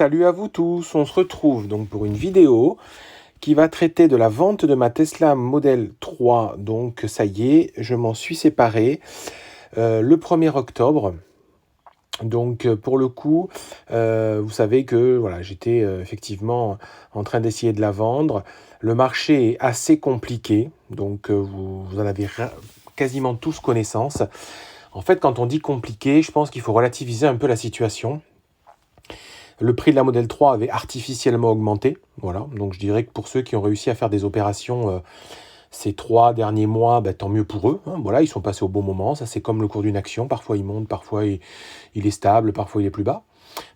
salut à vous tous. On se retrouve donc pour une vidéo qui va traiter de la vente de ma Tesla Model 3. Donc ça y est, je m'en suis séparé le 1er octobre. Donc pour le coup, vous savez que voilà, j'étais effectivement en train d'essayer de la vendre. Le marché est assez compliqué, donc vous en avez quasiment tous connaissance. En fait, quand on dit compliqué, je pense qu'il faut relativiser un peu la situation. Le prix de la Model 3 avait artificiellement augmenté. Voilà. Donc je dirais que pour ceux qui ont réussi à faire des opérations ces 3 derniers mois, tant mieux pour eux. Hein. Voilà, ils sont passés au bon moment. Ça, c'est comme le cours d'une action. Parfois, il monte, parfois, il est stable, parfois, il est plus bas.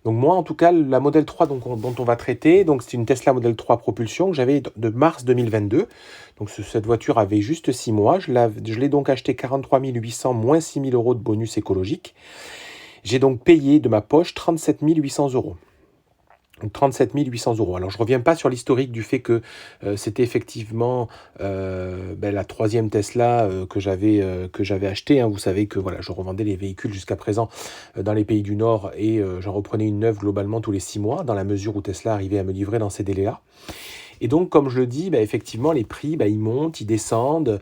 Donc moi, en tout cas, la Model 3 dont on va traiter, donc c'est une Tesla Model 3 propulsion que j'avais de mars 2022. Donc cette voiture avait juste 6 mois. Je l'ai donc acheté 43 800 moins 6 000 euros de bonus écologique. J'ai donc payé de ma poche 37 800 euros. Donc 37 800 euros. Alors je ne reviens pas sur l'historique du fait que c'était effectivement la troisième Tesla que j'avais achetée. Hein. Vous savez que voilà, je revendais les véhicules jusqu'à présent dans les pays du Nord et j'en reprenais une neuve globalement tous les 6 mois, dans la mesure où Tesla arrivait à me livrer dans ces délais-là. Et donc, comme je le dis, effectivement, les prix, ils montent, ils descendent.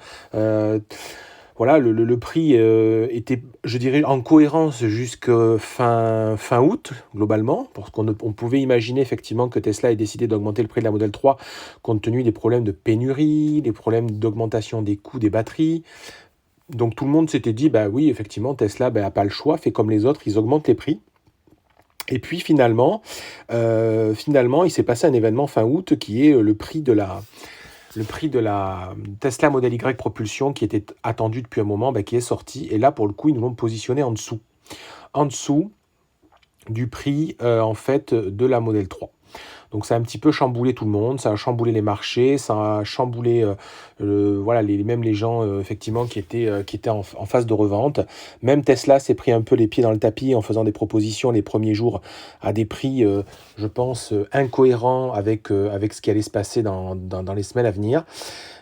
Voilà, le prix était, je dirais, en cohérence jusqu'à fin août, globalement, parce on pouvait imaginer effectivement que Tesla ait décidé d'augmenter le prix de la Model 3 compte tenu des problèmes de pénurie, des problèmes d'augmentation des coûts des batteries. Donc tout le monde s'était dit, oui, effectivement, Tesla n'a pas le choix, fait comme les autres, ils augmentent les prix. Et puis finalement, il s'est passé un événement fin août qui est le prix de la Tesla Model Y propulsion qui était attendu depuis un moment, qui est sorti. Et là, pour le coup, ils nous l'ont positionné en dessous du prix en fait de la Model 3. Donc ça a un petit peu chamboulé tout le monde, ça a chamboulé les marchés, ça a chamboulé voilà, même les gens effectivement qui étaient en phase de revente. Même Tesla s'est pris un peu les pieds dans le tapis en faisant des propositions les premiers jours à des prix, je pense, incohérents avec ce qui allait se passer dans les semaines à venir.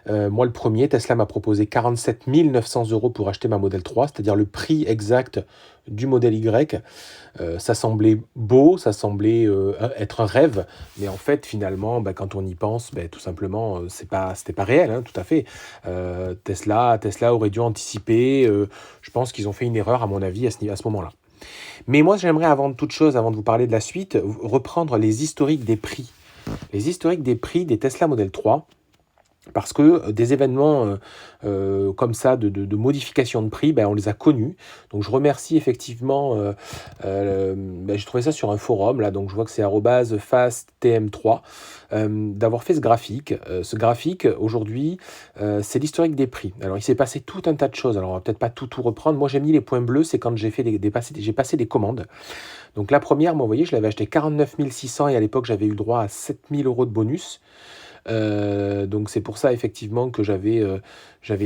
Moi, le premier, Tesla m'a proposé 47 900 euros pour acheter ma Model 3, c'est-à-dire le prix exact du modèle Y. Ça semblait beau, ça semblait être un rêve, mais en fait, finalement, quand on y pense, tout simplement, c'était pas réel, hein, tout à fait. Tesla aurait dû anticiper. Je pense qu'ils ont fait une erreur, à mon avis, à ce moment-là. Mais moi, j'aimerais, avant toute chose, avant de vous parler de la suite, reprendre les historiques des prix. Les historiques des prix des Tesla Model 3. Parce que des événements comme ça, de modification de prix, on les a connus. Donc je remercie effectivement, j'ai trouvé ça sur un forum, là, donc je vois que c'est @fasttm3, d'avoir fait ce graphique. Ce graphique, aujourd'hui, c'est l'historique des prix. Alors il s'est passé tout un tas de choses, alors on va peut-être pas tout reprendre. Moi j'ai mis les points bleus, c'est quand j'ai passé des commandes. Donc la première, moi vous voyez, je l'avais acheté 49 600 et à l'époque j'avais eu le droit à 7 000 euros de bonus. Donc c'est pour ça effectivement que j'avais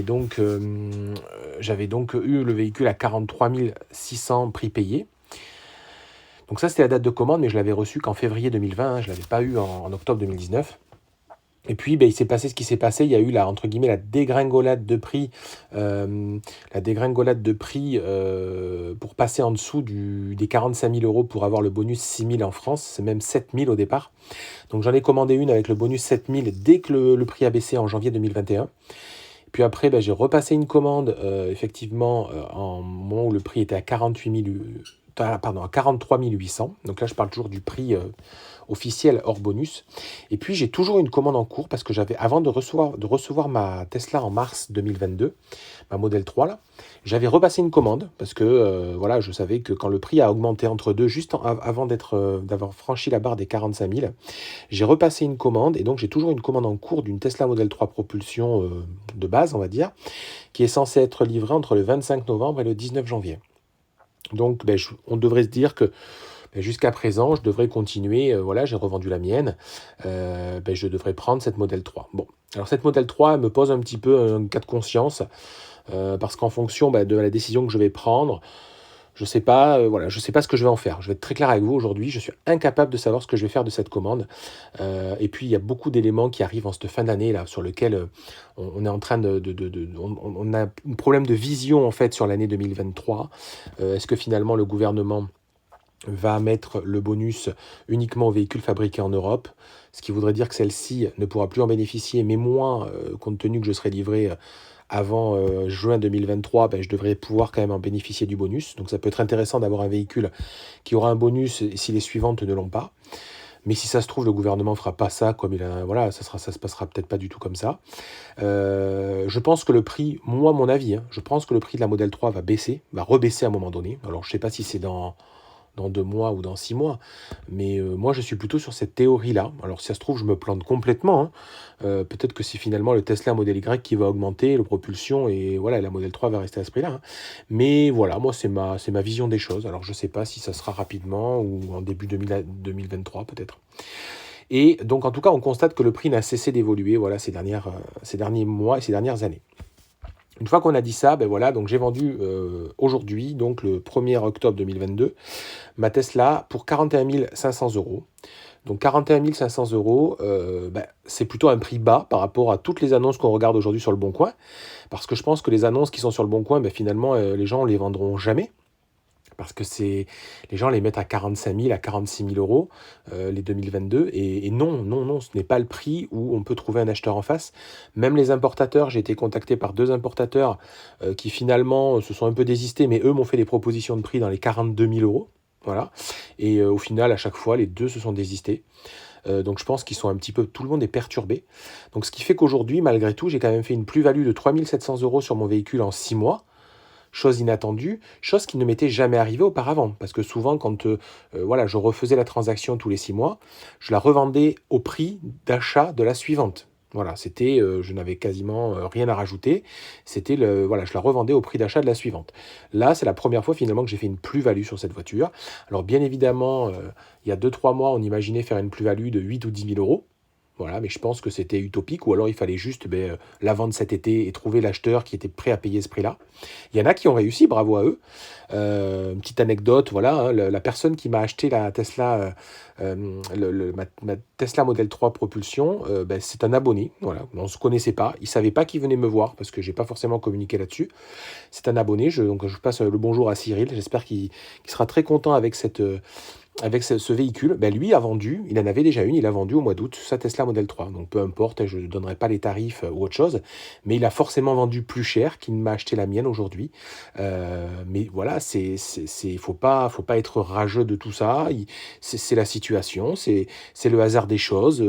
donc eu le véhicule à 43 600 prix payé. Donc ça c'était la date de commande, mais je l'avais reçu qu'en février 2020, hein, je ne l'avais pas eu en octobre 2019. Et puis, il s'est passé ce qui s'est passé. Il y a eu, entre guillemets, la dégringolade de prix, pour passer en dessous des 45 000 euros pour avoir le bonus 6 000 en France. C'est même 7 000 au départ. Donc, j'en ai commandé une avec le bonus 7 000 dès que le prix a baissé en janvier 2021. Puis après, j'ai repassé une commande, effectivement, en moment où le prix était à 43 800. Donc là, je parle toujours du prix officiel hors bonus. Et puis, j'ai toujours une commande en cours parce que avant de recevoir ma Tesla en mars 2022, ma Model 3, là, j'avais repassé une commande parce que voilà, je savais que quand le prix a augmenté entre deux, juste avant d'avoir franchi la barre des 45 000, j'ai repassé une commande et donc j'ai toujours une commande en cours d'une Tesla Model 3 propulsion de base, on va dire, qui est censée être livrée entre le 25 novembre et le 19 janvier. Donc, on devrait se dire que jusqu'à présent, je devrais continuer. Voilà, j'ai revendu la mienne. Je devrais prendre cette Model 3. Bon, alors cette Model 3, elle me pose un petit peu un cas de conscience parce qu'en fonction de la décision que je vais prendre, je sais pas, je sais pas ce que je vais en faire. Je vais être très clair avec vous aujourd'hui. Je suis incapable de savoir ce que je vais faire de cette commande. Et puis il y a beaucoup d'éléments qui arrivent en cette fin d'année là, sur lesquels on est en train on a un problème de vision en fait sur l'année 2023. Est-ce que finalement le gouvernement va mettre le bonus uniquement aux véhicules fabriqués en Europe, ce qui voudrait dire que celle-ci ne pourra plus en bénéficier, mais moins, compte tenu que je serai livré avant juin 2023, ben, je devrais pouvoir quand même en bénéficier du bonus. Donc ça peut être intéressant d'avoir un véhicule qui aura un bonus si les suivantes ne l'ont pas. Mais si ça se trouve, le gouvernement ne fera pas ça comme il a. Voilà, ça se passera peut-être pas du tout comme ça. Je pense que le prix, moi, mon avis, hein, je pense que le prix de la Model 3 va baisser, va rebaisser à un moment donné. Alors, je ne sais pas si c'est dans 2 mois ou dans 6 mois. Mais moi, je suis plutôt sur cette théorie-là. Alors, si ça se trouve, je me plante complètement, hein. Peut-être que c'est finalement le Tesla Model Y qui va augmenter, le propulsion, et voilà, la Model 3 va rester à ce prix-là, hein. Mais voilà, moi, c'est ma vision des choses. Alors, je ne sais pas si ça sera rapidement ou en début 2023, peut-être. Et donc, en tout cas, on constate que le prix n'a cessé d'évoluer, voilà, ces derniers mois et ces dernières années. Une fois qu'on a dit ça, ben voilà, donc j'ai vendu aujourd'hui, donc le 1er octobre 2022, ma Tesla pour 41 500 euros. Donc 41 500 euros, ben, c'est plutôt un prix bas par rapport à toutes les annonces qu'on regarde aujourd'hui sur le Bon Coin. Parce que je pense que les annonces qui sont sur le Bon Coin, ben, finalement, les gens ne les vendront jamais. Parce que les gens les mettent à 45 000, à 46 000 euros, les 2022. Et non, non, non, ce n'est pas le prix où on peut trouver un acheteur en face. Même les importateurs, j'ai été contacté par 2 importateurs qui finalement se sont un peu désistés, mais eux m'ont fait des propositions de prix dans les 42 000 euros. Voilà. Et au final, à chaque fois, les 2 se sont désistés. Donc je pense qu'ils sont un petit peu, tout le monde est perturbé. Donc ce qui fait qu'aujourd'hui, malgré tout, j'ai quand même fait une plus-value de 3 700 euros sur mon véhicule en 6 mois. Chose inattendue, chose qui ne m'était jamais arrivée auparavant. Parce que souvent, quand voilà, je refaisais la transaction tous les 6 mois, je la revendais au prix d'achat de la suivante. Voilà, c'était, je n'avais quasiment rien à rajouter. C'était voilà, je la revendais au prix d'achat de la suivante. Là, c'est la première fois finalement que j'ai fait une plus-value sur cette voiture. Alors bien évidemment, il y a 2-3 mois, on imaginait faire une plus-value de 8 ou 10 000 euros. Voilà, mais je pense que c'était utopique, ou alors il fallait juste la vendre cet été et trouver l'acheteur qui était prêt à payer ce prix-là. Il y en a qui ont réussi, bravo à eux. Une petite anecdote, voilà, hein, la personne qui m'a acheté la Tesla, ma Tesla Model 3 propulsion, c'est un abonné, voilà, on ne se connaissait pas, il ne savait pas qu'il venait me voir, parce que je n'ai pas forcément communiqué là-dessus. C'est un abonné, donc je passe le bonjour à Cyril, j'espère qu'il sera très content avec ce véhicule. Ben lui a vendu, il en avait déjà une, il a vendu au mois d'août sa Tesla Model 3. Donc peu importe, je ne donnerai pas les tarifs ou autre chose, mais il a forcément vendu plus cher qu'il ne m'a acheté la mienne aujourd'hui. Mais voilà, faut pas être rageux de tout ça. C'est la situation, c'est le hasard des choses.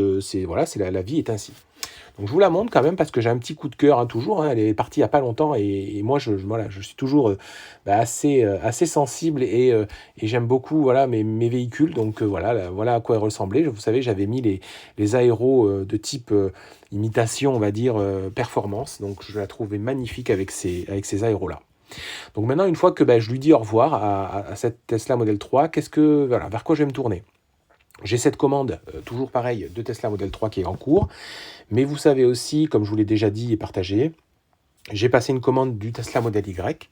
Voilà, la vie est ainsi. Donc je vous la montre quand même parce que j'ai un petit coup de cœur, hein, toujours, hein, elle est partie il n'y a pas longtemps et moi voilà, je suis toujours assez sensible et j'aime beaucoup voilà, mes véhicules. Donc voilà à quoi elle ressemblait. Vous savez, j'avais mis les aéros de type imitation, on va dire, performance. Donc je la trouvais magnifique avec ces aéros-là. Donc maintenant, une fois que je lui dis au revoir à cette Tesla Model 3, vers quoi je vais me tourner? J'ai cette commande, toujours pareil, de Tesla Model 3 qui est en cours. Mais vous savez aussi, comme je vous l'ai déjà dit et partagé, j'ai passé une commande du Tesla Model Y.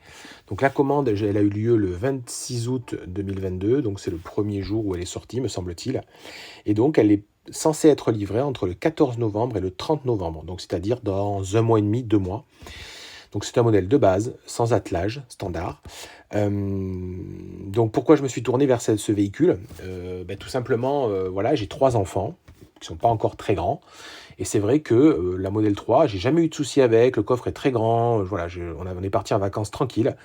Donc la commande, elle a eu lieu le 26 août 2022. Donc c'est le premier jour où elle est sortie, me semble-t-il. Et donc elle est censée être livrée entre le 14 novembre et le 30 novembre. Donc c'est-à-dire dans 1 mois et demi, 2 mois. Donc c'est un modèle de base, sans attelage, standard. Donc pourquoi je me suis tourné vers ce véhicule? Tout simplement, voilà, j'ai 3 enfants qui ne sont pas encore très grands. Et c'est vrai que la Model 3, j'ai jamais eu de souci avec, le coffre est très grand, voilà, on est parti en vacances tranquille.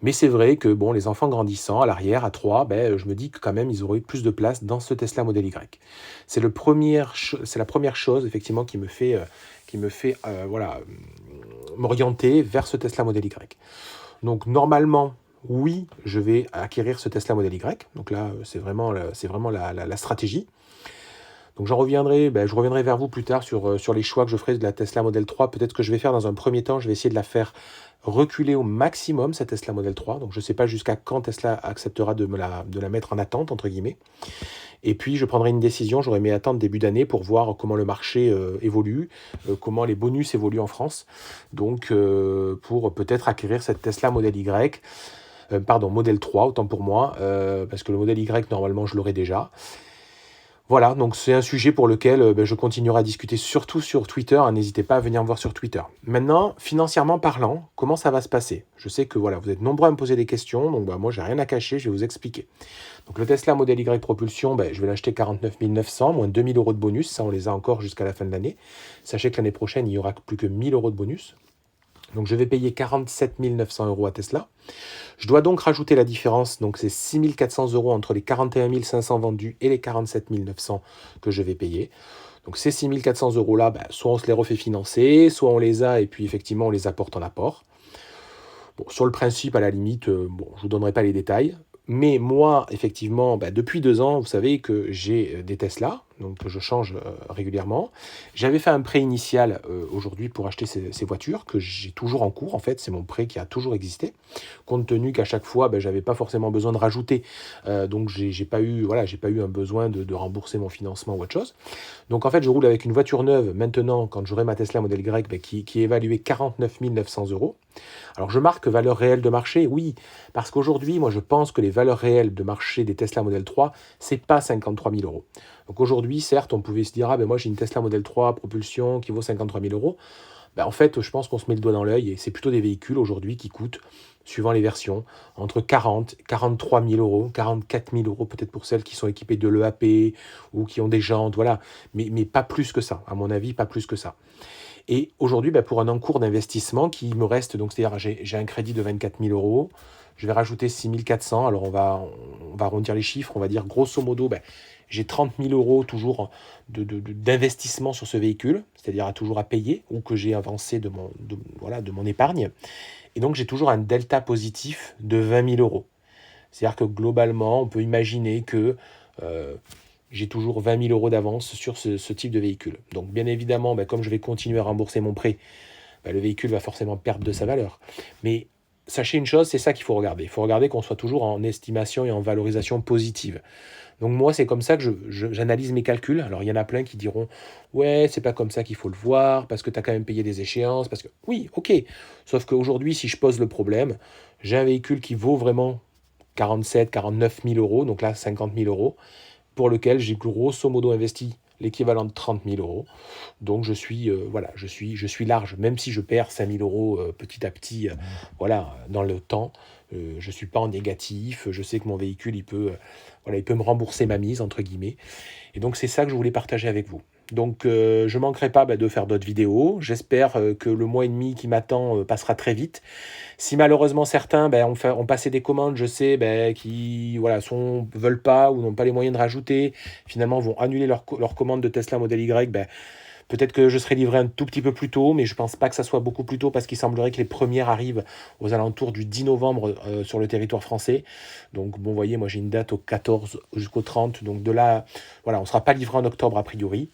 Mais c'est vrai que bon, les enfants grandissant, à l'arrière, à 3, je me dis que quand même, ils auraient eu plus de place dans ce Tesla Model Y. C'est la première chose, effectivement, qui me fait voilà, m'orienter vers ce Tesla Model Y. Donc normalement, oui, je vais acquérir ce Tesla Model Y. Donc là, c'est vraiment la stratégie. Donc je reviendrai vers vous plus tard sur les choix que je ferai de la Tesla Model 3. Peut-être que je vais faire dans un premier temps, je vais essayer de la faire reculer au maximum, cette Tesla Model 3. Donc je ne sais pas jusqu'à quand Tesla acceptera de la mettre en attente, entre guillemets. Et puis je prendrai une décision, j'aurai aimé attendre début d'année pour voir comment le marché évolue, comment les bonus évoluent en France. Donc pour peut-être acquérir cette Tesla Model Y, Model 3, autant pour moi, parce que le Model Y, normalement, je l'aurai déjà. Voilà, donc c'est un sujet pour lequel je continuerai à discuter surtout sur Twitter, hein, n'hésitez pas à venir me voir sur Twitter. Maintenant, financièrement parlant, comment ça va se passer? Je sais que voilà, vous êtes nombreux à me poser des questions, donc moi j'ai rien à cacher, je vais vous expliquer. Donc le Tesla Model Y Propulsion, je vais l'acheter 49 900, moins 2000 euros de bonus, ça on les a encore jusqu'à la fin de l'année. Sachez que l'année prochaine, il n'y aura plus que 1000 euros de bonus. Donc je vais payer 47 900 euros à Tesla. Je dois donc rajouter la différence, donc c'est 6 400 euros entre les 41 500 vendus et les 47 900 que je vais payer. Donc ces 6 400 euros-là, soit on se les refait financer, soit on les a et puis effectivement on les apporte en apport. Bon, sur le principe, à la limite, je ne vous donnerai pas les détails. Mais moi, effectivement, depuis 2 ans, vous savez que j'ai des Tesla, donc je change régulièrement. J'avais fait un prêt initial aujourd'hui pour acheter ces voitures, que j'ai toujours en cours, en fait, c'est mon prêt qui a toujours existé, compte tenu qu'à chaque fois, je n'avais pas forcément besoin de rajouter, donc j'ai pas eu, voilà, j'ai pas eu un besoin de rembourser mon financement ou autre chose. Donc en fait, je roule avec une voiture neuve, maintenant, quand j'aurai ma Tesla Model Y, qui est évaluée 49 900 euros. Alors je marque valeur réelle de marché, oui, parce qu'aujourd'hui, moi je pense que les valeurs réelles de marché des Tesla Model 3, c'est pas 53 000 euros. Donc aujourd'hui, certes, on pouvait se dire, ah moi j'ai une Tesla Model 3 propulsion qui vaut 53 000 euros. En fait, je pense qu'on se met le doigt dans l'œil et c'est plutôt des véhicules aujourd'hui qui coûtent, suivant les versions, entre 40 et 43 000 euros, 44 000 euros peut-être pour celles qui sont équipées de l'EAP ou qui ont des jantes, voilà. Mais pas plus que ça, à mon avis, pas plus que ça. Et aujourd'hui, pour un encours d'investissement qui me reste, donc c'est-à-dire j'ai un crédit de 24 000 euros, je vais rajouter 6 400, alors on va arrondir les chiffres, on va dire grosso modo, j'ai 30 000 euros toujours d'investissement sur ce véhicule, c'est-à-dire toujours à payer, ou que j'ai avancé de mon épargne. Et donc j'ai toujours un delta positif de 20 000 euros. C'est-à-dire que globalement, on peut imaginer que j'ai toujours 20 000 euros d'avance sur ce type de véhicule. Donc bien évidemment, comme je vais continuer à rembourser mon prêt, le véhicule va forcément perdre de sa valeur. Mais sachez une chose, c'est ça qu'il faut regarder. Il faut regarder qu'on soit toujours en estimation et en valorisation positive. Donc moi, c'est comme ça que j'analyse mes calculs. Alors il y en a plein qui diront « Ouais, c'est pas comme ça qu'il faut le voir, parce que tu as quand même payé des échéances. » Parce que oui, ok. Sauf qu'aujourd'hui, si je pose le problème, j'ai un véhicule qui vaut vraiment 47, 49 000 euros, donc là 50 000 euros, pour lequel j'ai grosso modo investi l'équivalent de 30 000 euros. Donc je suis, je suis large, même si je perds 5 000 euros petit à petit, dans le temps. Je ne suis pas en négatif, je sais que mon véhicule, il peut me rembourser ma mise, entre guillemets. Et donc c'est ça que je voulais partager avec vous. Donc je ne manquerai pas de faire d'autres vidéos. J'espère que le mois et demi qui m'attend passera très vite. Si malheureusement certains ont passé des commandes, je sais, qui veulent pas ou n'ont pas les moyens de rajouter, finalement vont annuler leur commande de Tesla Model Y, peut-être que je serai livré un tout petit peu plus tôt, mais je ne pense pas que ça soit beaucoup plus tôt parce qu'il semblerait que les premières arrivent aux alentours du 10 novembre sur le territoire français. Donc bon, vous voyez, moi j'ai une date au 14 jusqu'au 30, donc de là, on ne sera pas livré en octobre a priori.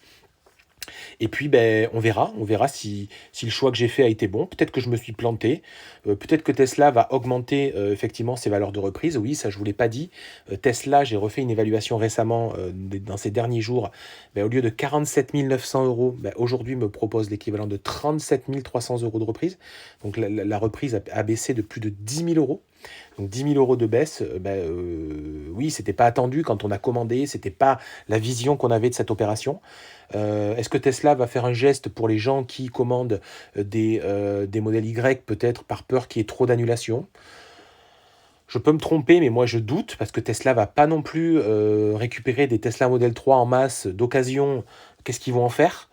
Et puis, on verra si le choix que j'ai fait a été bon. Peut-être que je me suis planté. Peut-être que Tesla va augmenter effectivement ses valeurs de reprise. Oui, ça, je ne vous l'ai pas dit. Tesla, j'ai refait une évaluation récemment dans ces derniers jours. Au lieu de 47 900 euros, aujourd'hui, me propose l'équivalent de 37 300 euros de reprise. Donc, la reprise a baissé de plus de 10 000 euros. Donc 10 000 euros de baisse, oui, c'était pas attendu quand on a commandé, c'était pas la vision qu'on avait de cette opération. Est-ce que Tesla va faire un geste pour les gens qui commandent des modèles Y, peut-être par peur qu'il y ait trop d'annulations? Je peux me tromper, mais moi je doute, parce que Tesla va pas non plus récupérer des Tesla Model 3 en masse d'occasion. Qu'est-ce qu'ils vont en faire?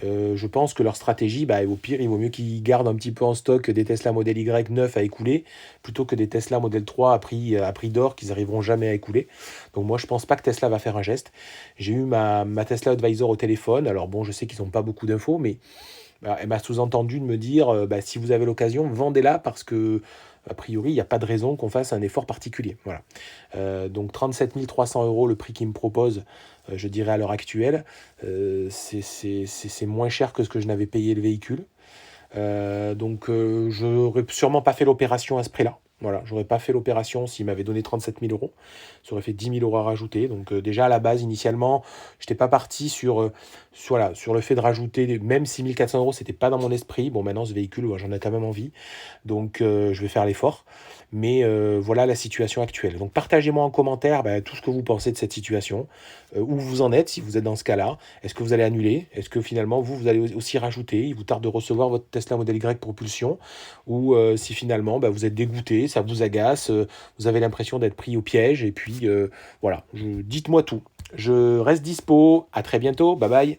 Je pense que leur stratégie, au pire, il vaut mieux qu'ils gardent un petit peu en stock des Tesla Model Y neufs à écouler, plutôt que des Tesla Model 3 à prix d'or qu'ils n'arriveront jamais à écouler. Donc moi, je pense pas que Tesla va faire un geste. J'ai eu ma Tesla Advisor au téléphone. Alors bon, je sais qu'ils n'ont pas beaucoup d'infos, mais elle m'a sous-entendu de me dire, si vous avez l'occasion, vendez-la parce que a priori, il n'y a pas de raison qu'on fasse un effort particulier. Voilà. Donc 37 300 euros, le prix qu'ils me proposent, je dirais à l'heure actuelle, c'est moins cher que ce que je n'avais payé le véhicule. Donc je n'aurais sûrement pas fait l'opération à ce prix-là. Voilà, j'aurais pas fait l'opération s'il m'avait donné 37 000 euros. Ça aurait fait 10 000 euros à rajouter. Donc déjà, à la base, initialement, je n'étais pas parti sur voilà, sur le fait de rajouter, même 6400 euros, c'était pas dans mon esprit. Bon, maintenant, ce véhicule, ouais, j'en ai quand même envie. Donc, je vais faire l'effort. Mais voilà la situation actuelle. Donc, partagez-moi en commentaire bah, tout ce que vous pensez de cette situation, où vous en êtes, si vous êtes dans ce cas-là. Est-ce que vous allez annuler? Est-ce que finalement, vous allez aussi rajouter? Il vous tarde de recevoir votre Tesla Model Y propulsion? Ou si finalement, bah, vous êtes dégoûté, ça vous agace, vous avez l'impression d'être pris au piège. Et puis, voilà, dites-moi tout. Je reste dispo. À très bientôt. Bye bye.